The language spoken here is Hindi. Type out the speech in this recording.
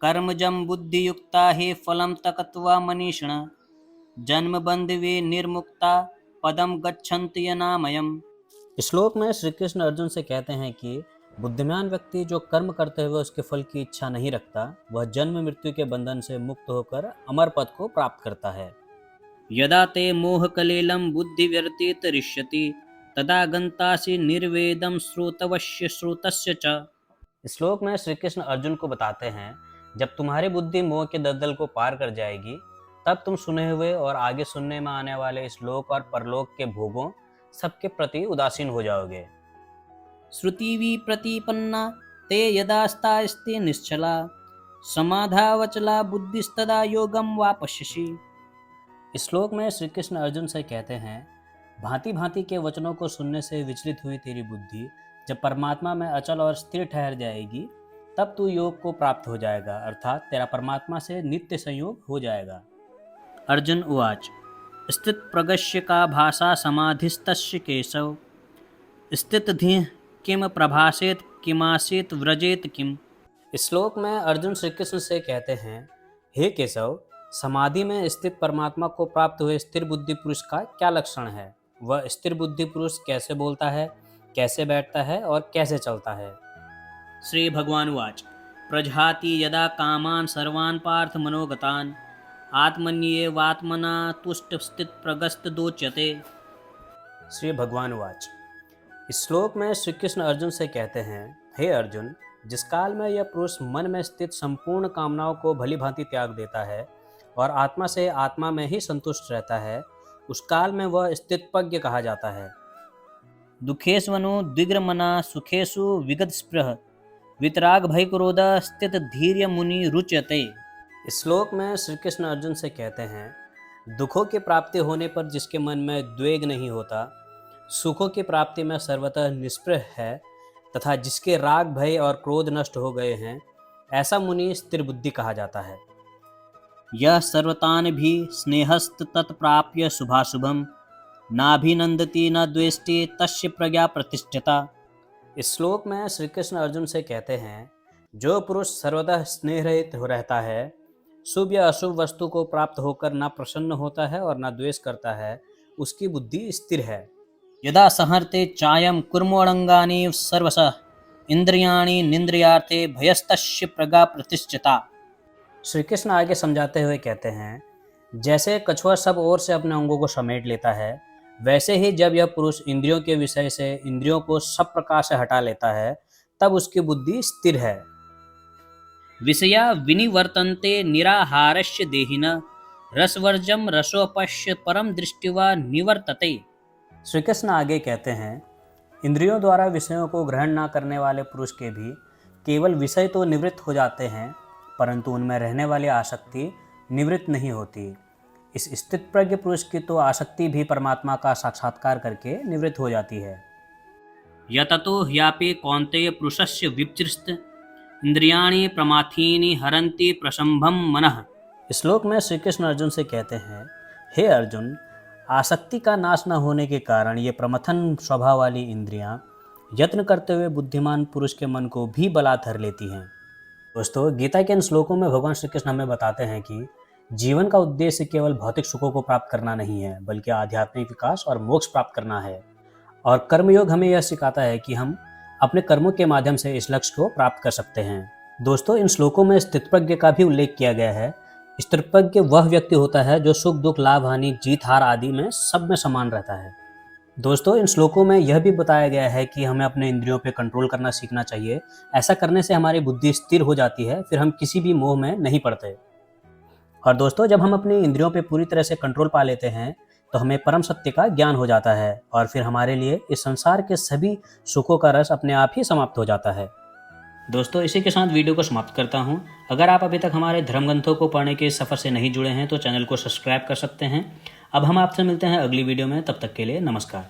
कर्मजं बुद्धियुक्ता हि फलं त्यक्त्वा मनीषिण जन्म बंधवे निर्मुक्ता पदम गच्छन्ति यनामयम्। श्लोक में श्री कृष्ण अर्जुन से कहते हैं कि बुद्धिमान व्यक्ति जो कर्म करते हुए उसके फल की इच्छा नहीं रखता, वह जन्म मृत्यु के बंधन से मुक्त होकर अमर पद को प्राप्त करता है। यदा ते मोहकलेलं बुद्धिव्यतीतरिष्यति तदा गन्तासि निर्वेदं श्रोतवस्य श्रोतस्य च। श्लोक में श्री कृष्ण अर्जुन को बताते हैं, जब तुम्हारी बुद्धि मोह के दलदल को पार कर जाएगी, तब तुम सुने हुए और आगे सुनने में आने वाले इस लोक और परलोक के भोगों सबके प्रति उदासीन हो जाओगे। श्रुतिवि प्रतिपन्ना ते यदास्तास्ते निश्चला समाधावचला बुद्धिस्तदा योगम वापश्यसि। इस श्लोक में श्री कृष्ण अर्जुन से कहते हैं, भांति भांति के वचनों को सुनने से विचलित हुई तेरी बुद्धि जब परमात्मा में अचल और स्थिर ठहर जाएगी, तब तू योग को प्राप्त हो जाएगा, अर्थात तेरा परमात्मा से नित्य संयोग हो जाएगा। अर्जुन उवाच स्थित प्रगस्य का भाषा समाधिस्तस्य केशव स्थितधिः किम प्रभासेत किमासीत व्रजेत किम। इस श्लोक में अर्जुन श्री कृष्ण से कहते हैं, हे केशव, समाधि में स्थित परमात्मा को प्राप्त हुए स्थिर बुद्धि पुरुष का क्या लक्षण है? वह स्थिर बुद्धि पुरुष कैसे बोलता है, कैसे बैठता है और कैसे चलता है? श्री भगवान उवाच प्रजहाति यदा कामान सर्वान् पार्थ मनोगतान् आत्मन्येवात्मना तुष्ट स्थित प्रगस्त दोच्यते। श्री भगवान उवाच। इस श्लोक में श्री कृष्ण अर्जुन से कहते हैं, हे अर्जुन, जिस काल में यह पुरुष मन में स्थित संपूर्ण कामनाओं को भली भांति त्याग देता है और आत्मा से आत्मा में ही संतुष्ट रहता है, उस काल में वह स्थितप्रज्ञ कहा जाता है। दुखेष्वनु द्विग्रमना सुखेषु विगतस्पृह वितराग भय क्रोध स्थित धीर्य मुनि रुच्यते। इस श्लोक में श्री कृष्ण अर्जुन से कहते हैं, दुखों की प्राप्ति होने पर जिसके मन में द्वेग नहीं होता, सुखों की प्राप्ति में सर्वतः निष्पृह है तथा जिसके राग भय और क्रोध नष्ट हो गए हैं, ऐसा मुनि स्थिर बुद्धि कहा जाता है। यह सर्वतान भी स्नेहस्त तत्प्राप्य शुभाशुभम नाभिनंदति न द्वेष्टि तस्य प्रज्ञा प्रतिष्ठिता। इस श्लोक में श्री कृष्ण अर्जुन से कहते हैं, जो पुरुष सर्वदा स्नेह रहित रहता है, शुभ या अशुभ वस्तु को प्राप्त होकर ना प्रसन्न होता है और ना द्वेष करता है, उसकी बुद्धि स्थिर है। यदा संहरते चायं कुर्मोऽङ्गानि सर्वशः इंद्रियाणि निन्द्रियार्थे भयस्तस्य प्रज्ञा प्रतिष्ठिता। श्री कृष्ण आगे समझाते हुए कहते हैं, जैसे कछुआ सब ओर से अपने अंगों को समेट लेता है, वैसे ही जब यह पुरुष इंद्रियों के विषय से इंद्रियों को सब प्रकार से हटा लेता है, तब उसकी बुद्धि स्थिर है। विषया विनिवर्तन्ते निराहारस्य देहिनः रसवर्जम रसोपश्य परम दृष्टिवा निवर्तते। श्री कृष्ण आगे कहते हैं, इंद्रियों द्वारा विषयों को ग्रहण न करने वाले पुरुष के भी केवल विषय तो निवृत्त हो जाते हैं, परंतु उनमें रहने वाली आसक्ति निवृत्त नहीं होती। इस स्थित प्रज्ञ पुरुष की तो आसक्ति भी परमात्मा का साक्षात्कार करके निवृत्त हो जाती है। यततो ह्यापि कौन्तेय पुरुषस्य विपृष्ट इंद्रियाणि प्रमाथीनि हरन्ति प्रशंभम मनः। इस श्लोक में श्री कृष्ण अर्जुन से कहते हैं, हे अर्जुन, आसक्ति का नाश न होने के कारण ये प्रमथन स्वभाव वाली इंद्रियां यत्न करते हुए बुद्धिमान पुरुष के मन को भी बला धर लेती हैं। दोस्तों, गीता के इन श्लोकों में भगवान श्री कृष्ण हमें बताते हैं कि जीवन का उद्देश्य केवल भौतिक सुखों को प्राप्त करना नहीं है, बल्कि आध्यात्मिक विकास और मोक्ष प्राप्त करना है। और कर्मयोग हमें यह सिखाता है कि हम अपने कर्मों के माध्यम से इस लक्ष्य को प्राप्त कर सकते हैं। दोस्तों, इन श्लोकों में स्थितप्रज्ञ का भी उल्लेख किया गया है। स्थितप्रज्ञ वह व्यक्ति होता है जो सुख दुख लाभ हानि जीत हार आदि में सब में समान रहता है। दोस्तों, इन श्लोकों में यह भी बताया गया है कि हमें अपने इंद्रियों पर कंट्रोल करना सीखना चाहिए। ऐसा करने से हमारी बुद्धि स्थिर हो जाती है, फिर हम किसी भी मोह में नहीं पड़ते। और दोस्तों, जब हम अपनी इंद्रियों पर पूरी तरह से कंट्रोल पा लेते हैं, तो हमें परम सत्य का ज्ञान हो जाता है और फिर हमारे लिए इस संसार के सभी सुखों का रस अपने आप ही समाप्त हो जाता है। दोस्तों, इसी के साथ वीडियो को समाप्त करता हूं। अगर आप अभी तक हमारे धर्म ग्रंथों को पढ़ने के सफ़र से नहीं जुड़े हैं तो चैनल को सब्सक्राइब कर सकते हैं। अब हम आपसे मिलते हैं अगली वीडियो में, तब तक के लिए नमस्कार।